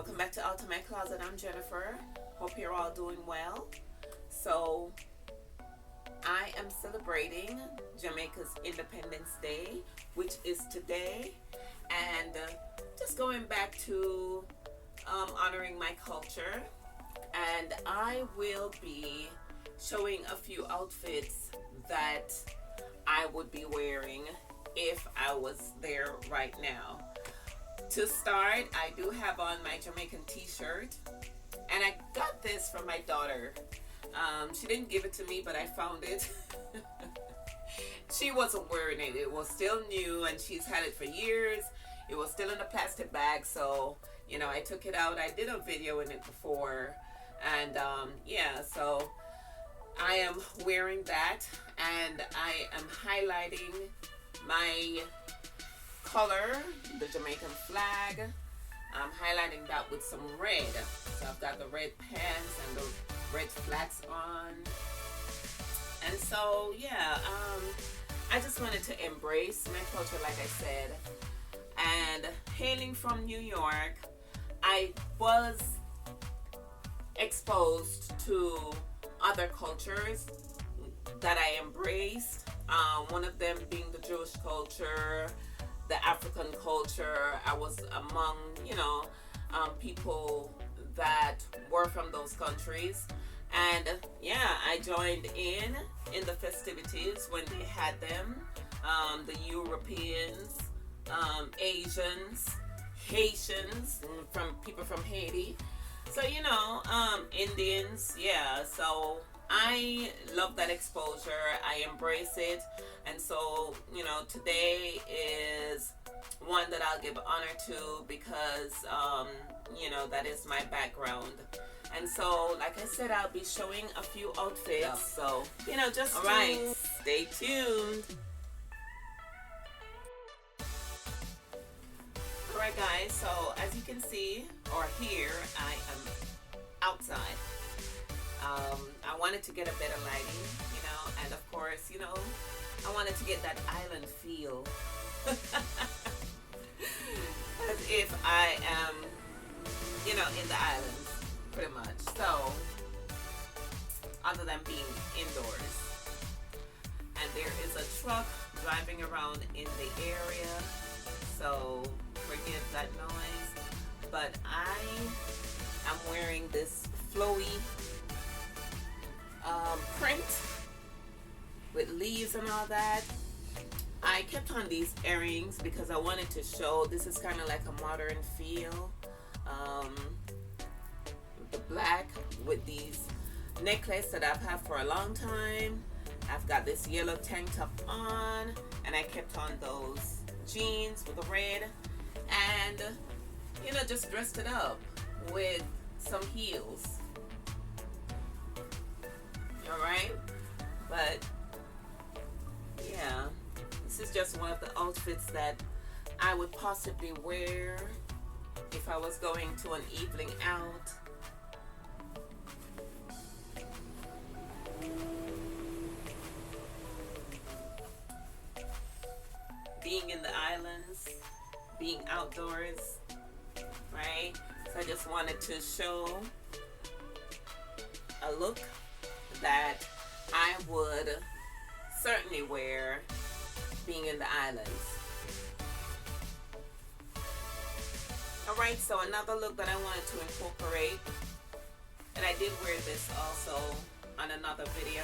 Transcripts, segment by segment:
Welcome back to Out of My Closet. I'm Jennifer. Hope you're all doing well. So, I am celebrating Jamaica's Independence Day, which is today, and just going back to honoring my culture. And I will be showing a few outfits that I would be wearing if I was there right now. To start, I do have on my Jamaican t-shirt, and I got this from my daughter. She didn't give it to me, but I found it. She wasn't wearing it. It was still new, and she's had it for years. It was still in a plastic bag, so, I took it out. I did a video in it before, and, so I am wearing that, and I am highlighting my color, the Jamaican flag. I'm highlighting that with some red. So I've got the red pants and the red flats on. And so, I just wanted to embrace my culture, like I said. And hailing from New York, I was exposed to other cultures that I embraced. One of them being the Jewish culture, the African culture. I was among, people that were from those countries. And I joined in the festivities when they had them. The Europeans, Asians, Haitians, from people from Haiti. So, Indians, so I love that exposure. I embrace it. And so, today is one that I'll give honor to because, that is my background. And so, like I said, I'll be showing a few outfits. So, just all right, stay tuned. All right, guys. So, as you can see or hear, I am outside. I wanted to get a better lighting, and of course, I wanted to get that island feel. As if I am, in the islands, pretty much. So, other than being indoors. And there is a truck driving around in the area, so forgive that noise. But I am wearing this flowy print with leaves and all that. I kept on these earrings because I wanted to show this is kind of like a modern feel. The black with these necklace that I've had for a long time. I've got this yellow tank top on, and I kept on those jeans with the red, and just dressed it up with some heels. Alright, but this is just one of the outfits that I would possibly wear if I was going to an evening out. Being in the islands, being outdoors, right? So I just wanted to show a look that I would certainly wear being in the islands. Alright, so another look that I wanted to incorporate, and I did wear this also on another video,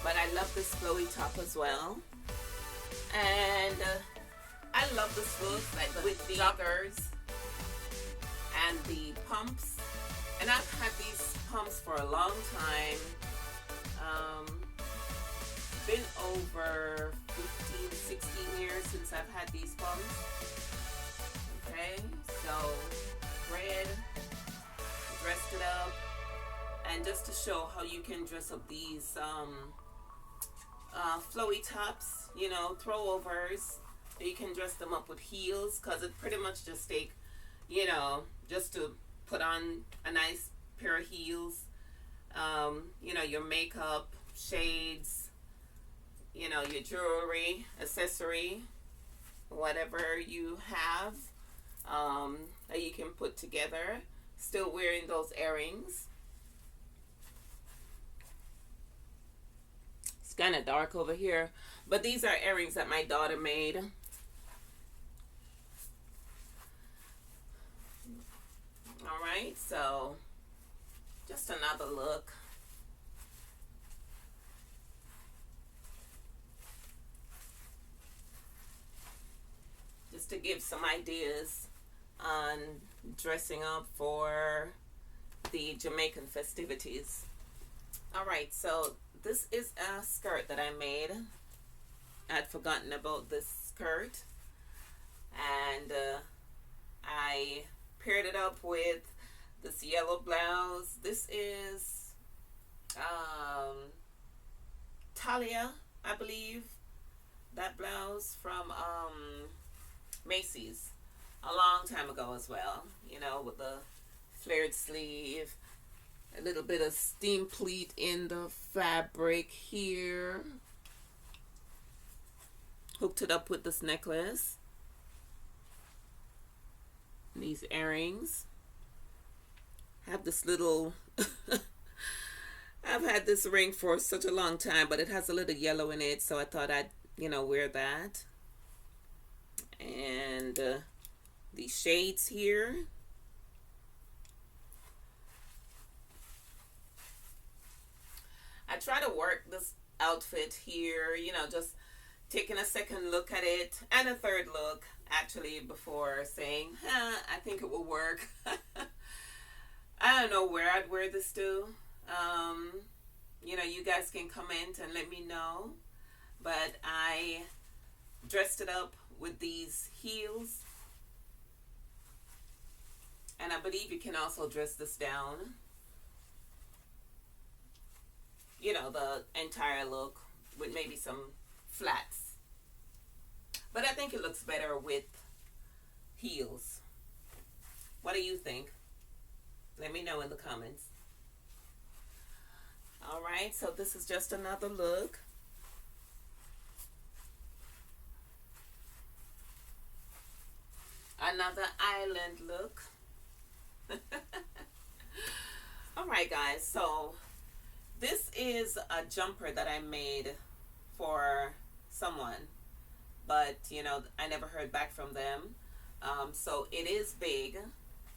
but I love this flowy top as well. And I love this look, like with the joggers and the pumps. And I've had these pumps for a long time. Been over 15, 16 years since I've had these pumps. Okay, so red, dressed it up, and just to show how you can dress up these flowy tops, throwovers. You can dress them up with heels, because it pretty much just take, just to put on a nice pair of heels, your makeup, shades, your jewelry, accessory, whatever you have, that you can put together. Still wearing those earrings. It's kind of dark over here, but these are earrings that my daughter made. All right, so just another look. Just to give some ideas on dressing up for the Jamaican festivities. All right, so this is a skirt that I made. I'd forgotten about this skirt, and I paired it up with this yellow blouse. This is Talia, I believe, that blouse from Macy's a long time ago as well, you know, with the flared sleeve, a little bit of steam pleat in the fabric here. Hooked it up with this necklace, these earrings. I have this little I've had this ring for such a long time, but it has a little yellow in it, so I thought I'd, you know, wear that. And these shades here. I try to work this outfit here, you know, just taking a second look at it and a third look actually before saying, I think it will work. I don't know where I'd wear this to. You know, you guys can comment and let me know. But I dressed it up with these heels. And I believe you can also dress this down. You know, the entire look with maybe some flats. But I think it looks better with heels. What do you think? Let me know in the comments. All right, so this is just another look. Another island look. All right, guys, so this is a jumper that I made for someone, but you know, I never heard back from them. So it is big,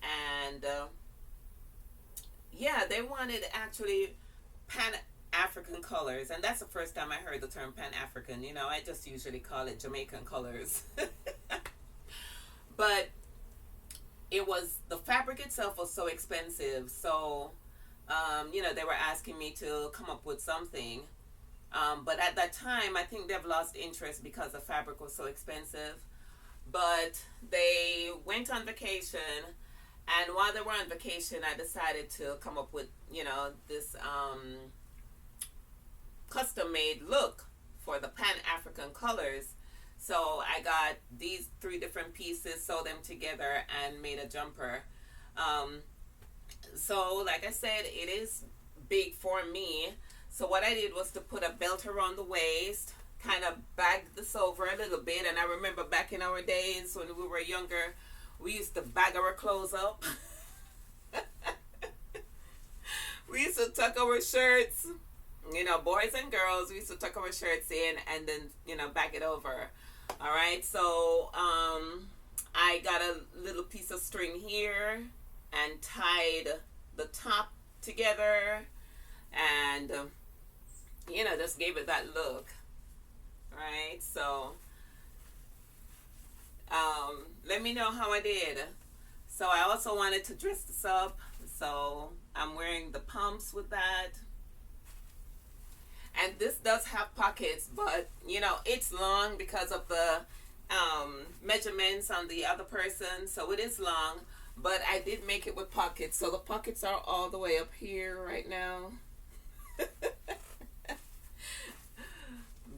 and yeah, they wanted actually Pan-African colors, and that's the first time I heard the term Pan-African. You know, I just usually call it Jamaican colors. But it was, the fabric itself was so expensive, so you know, they were asking me to come up with something, but at that time I think they've lost interest because the fabric was so expensive. But they went on vacation, and while they were on vacation I decided to come up with, you know, this custom made look for the Pan-African colors. So I got these 3 different pieces, sewed them together, and made a jumper. So like I said, it is big for me. So what I did was to put a belt around the waist, kind of bag this over a little bit. And I remember back in our days when we were younger, we used to bag our clothes up. We used to tuck our shirts, you know, boys and girls, we used to tuck our shirts in and then, you know, bag it over. All right, so I got a little piece of string here and tied the top together, and you know, just gave it that look. Right, so let me know how I did. So I also wanted to dress this up, so I'm wearing the pumps with that. And this does have pockets, but you know, it's long because of the measurements on the other person, so it is long, but I did make it with pockets, so the pockets are all the way up here right now.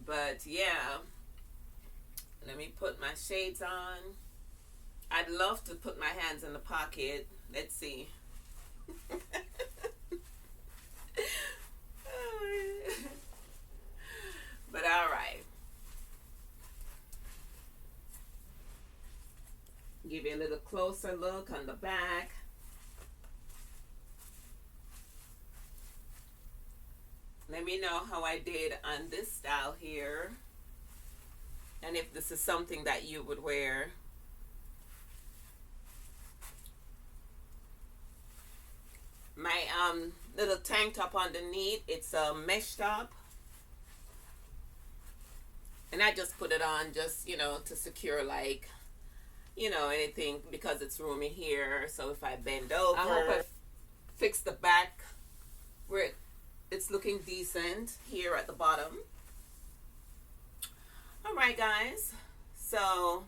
But yeah, let me put my shades on. I'd love to put my hands in the pocket. Let's see. But all right, give you a little close closer look on the back. Let me know how I did on this style here, and if this is something that you would wear. My little tank top underneath, it's a mesh top, and I just put it on just, you know, to secure, like, you know, anything, because it's roomy here. So if I bend over, I hope I fix the back where it's looking decent here at the bottom. All right, guys, so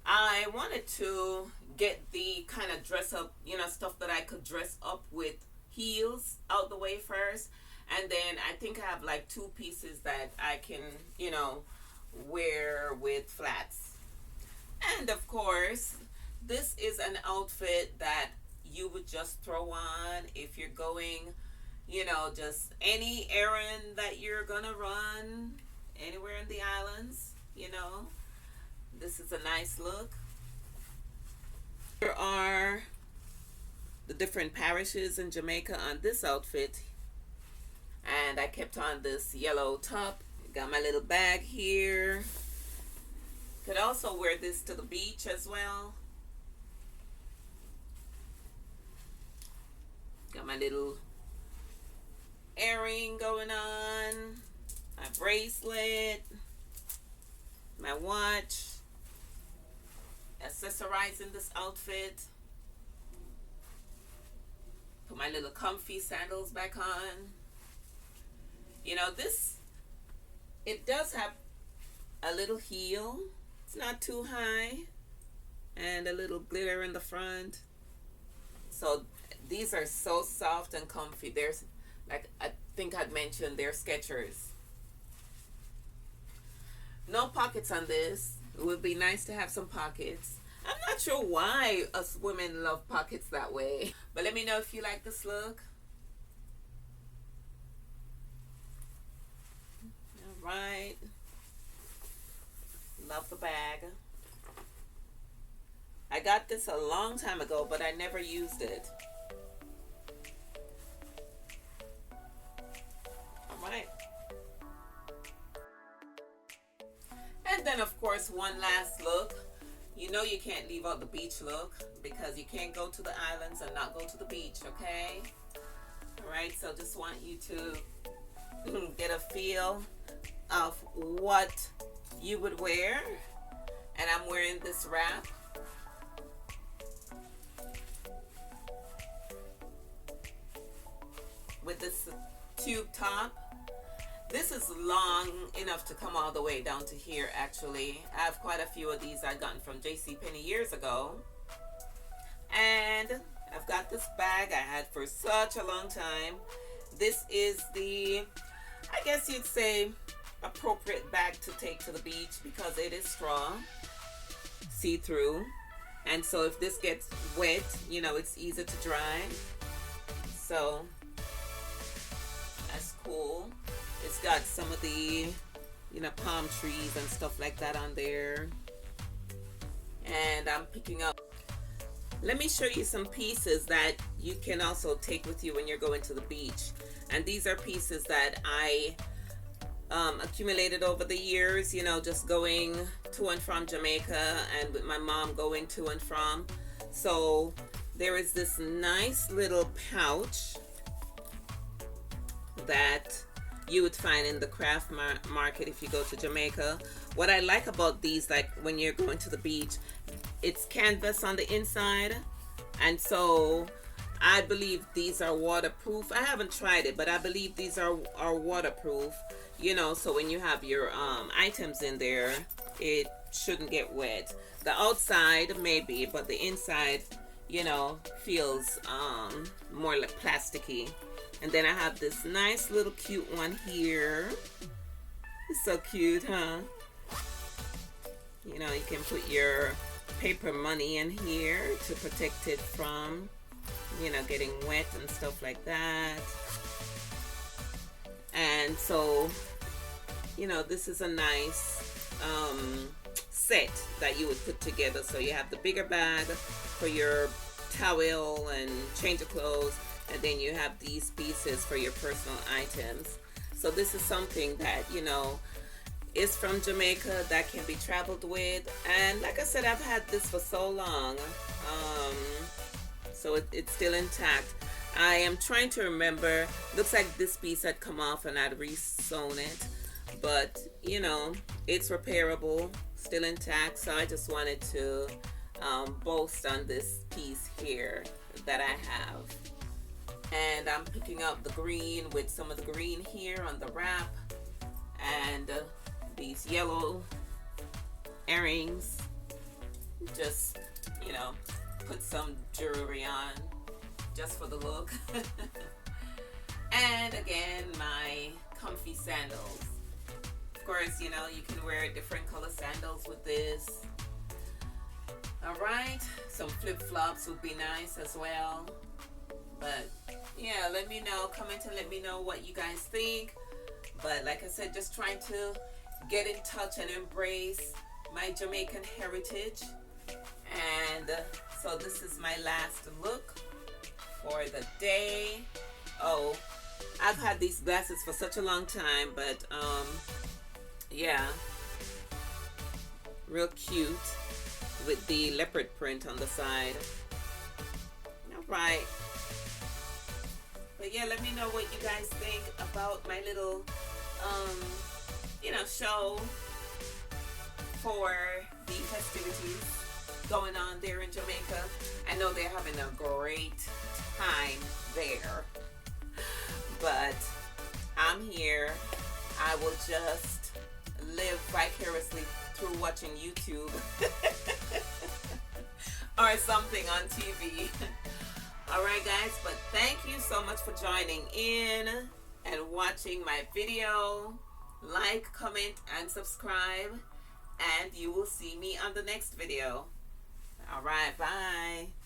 I wanted to get the kind of dress up, you know, stuff that I could dress up with heels out the way first, and then I think I have like 2 pieces that I can, you know, wear with flats. And of course, this is an outfit that you would just throw on if you're going, you know, just any errand that you're gonna run anywhere in the islands. You know, this is a nice look. Here are the different parishes in Jamaica on this outfit, and I kept on this yellow top. Got my little bag here. Could also wear this to the beach as well. Got my little earring going on, my bracelet, my watch, accessorizing this outfit. Put my little comfy sandals back on. You know, this, it does have a little heel. It's not too high, and a little glitter in the front. So these are so soft and comfy. There's, like I think I'd mentioned, they're Skechers. No pockets on this. It would be nice to have some pockets. I'm not sure why us women love pockets that way, but let me know if you like this look. All right. Love the bag. I got this a long time ago, but I never used it. All right. And then, of course, one last look. You know you can't leave out the beach look, because you can't go to the islands and not go to the beach, okay? All right, so just want you to get a feel of what you would wear. And I'm wearing this wrap. With this tube top. This is long enough to come all the way down to here, actually. I have quite a few of these I gotten from JCPenney years ago. And I've got this bag I had for such a long time. This is the, I guess you'd say, appropriate bag to take to the beach, because it is straw, see-through. And so if this gets wet, you know, it's easy to dry. So that's cool. It's got some of the, you know, palm trees and stuff like that on there. And I'm picking up. Let me show you some pieces that you can also take with you when you're going to the beach. And these are pieces that I accumulated over the years, you know, just going to and from Jamaica, and with my mom going to and from. So there is this nice little pouch that you would find in the craft market if you go to Jamaica. What I like about these, like when you're going to the beach, it's canvas on the inside, and so I believe these are waterproof. I haven't tried it, but I believe these are waterproof, you know, so when you have your items in there, it shouldn't get wet. The outside maybe, but the inside, you know, feels more like plasticky. And then I have this nice little cute one here. It's so cute, huh? You know, you can put your paper money in here to protect it from, you know, getting wet and stuff like that. And so, you know, this is a nice set that you would put together. So you have the bigger bag for your towel and change of clothes, and then you have these pieces for your personal items. So this is something that, you know, is from Jamaica that can be traveled with. And like I said, I've had this for so long. So it's still intact. I am trying to remember. Looks like this piece had come off and I'd re-sewn it. But, you know, it's repairable, still intact. So I just wanted to boast on this piece here that I have. And I'm picking up the green with some of the green here on the wrap. And these yellow earrings. Just, you know, put some jewelry on just for the look. And again, my comfy sandals. Of course, you know, you can wear different color sandals with this. Alright, some flip-flops would be nice as well. But yeah, let me know, comment and let me know what you guys think. But like I said, just trying to get in touch and embrace my Jamaican heritage. And so this is my last look for the day. Oh, I've had these glasses for such a long time, but yeah, real cute with the leopard print on the side. All right. But yeah, let me know what you guys think about my little you know, show for the festivities going on there in Jamaica. I know they're having a great time there, but I'm here. I will just live vicariously through watching YouTube or something on TV. Alright guys, but thank you so much for joining in and watching my video. Like, comment, and subscribe, and you will see me on the next video. Alright, bye.